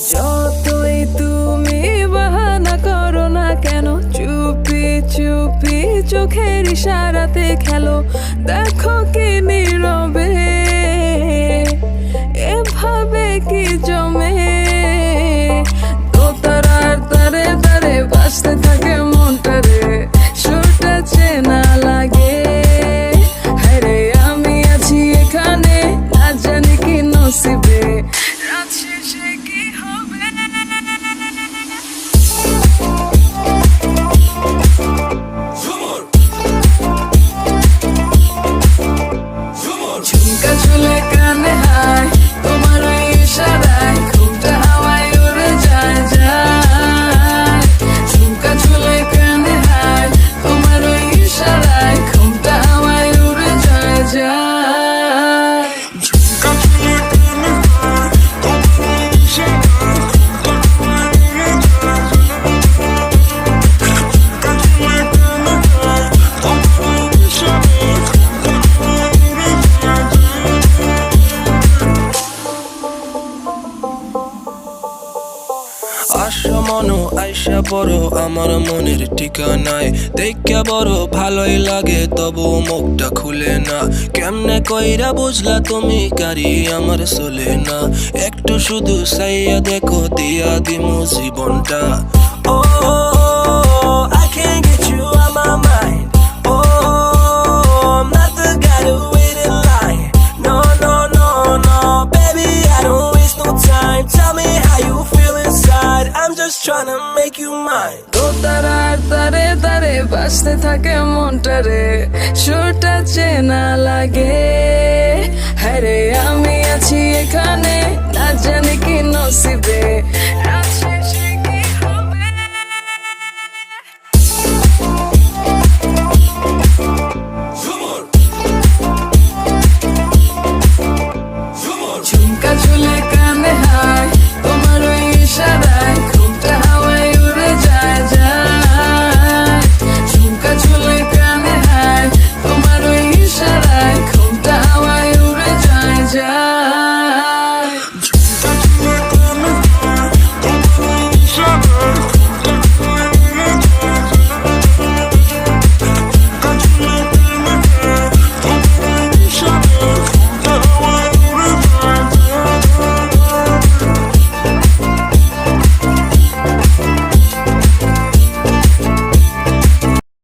যতই তুমি বাহানা করো না কেন, চুপি চুপি চোখের ইশারাতে খেলো। দেখো কি নীরবে এভাবে কি জমে, দোতারার তারে তারে বাজতে থাকে মনটারে, সুরটা চেনা লাগে। হায়রে আমি আছি এখানে, না জানি কি নসিবে, রাত শেষে কি হবে। ঝুমকা ঝুলে কানে হায়, তোমার ওই ইশারায় ঘুমটা হাওয়ায় উড়ে যায় যায়। ঝুমকা ঝুলে কানে হায়, তোমার ওই ইশারায় ঘুমটা হাওয়ায় উড়ে যায় যায়। ঝুমকা ঝুলে কানে হায়, তোমার ওই ইশারায় ঘুমটা হাওয়ায় উড়ে যায় যায়। ঝুমকা ঝুলে কানে হায়, তোমার ওই ইশারায় ঘুমটা হাওয়ায় উড়ে যায় যায়। আশা মনো আইসা বড় আমার মনের ঠিকানায়, দেখা বড় ভালোই লাগে তবু মুখটা খুলে না। কেমনে কইরা বুঝলা তুমি কারি আমার চলে না, একটু শুধু চাইয়া দেখো দিয়া দিমু জীবনটা। ও I can't get you out my mind. Oh, I'm not the guy to wait in line. No, no, no, no, baby, I don't waste no time. Tell me how you feel inside. I'm just trying to make you mine. দোতারার তারে তারে বাজতে থাকে মনটারে, সুরটা চেনা লাগে। হায়রে আমি আছি এখানে, না জানি কি নসিবে,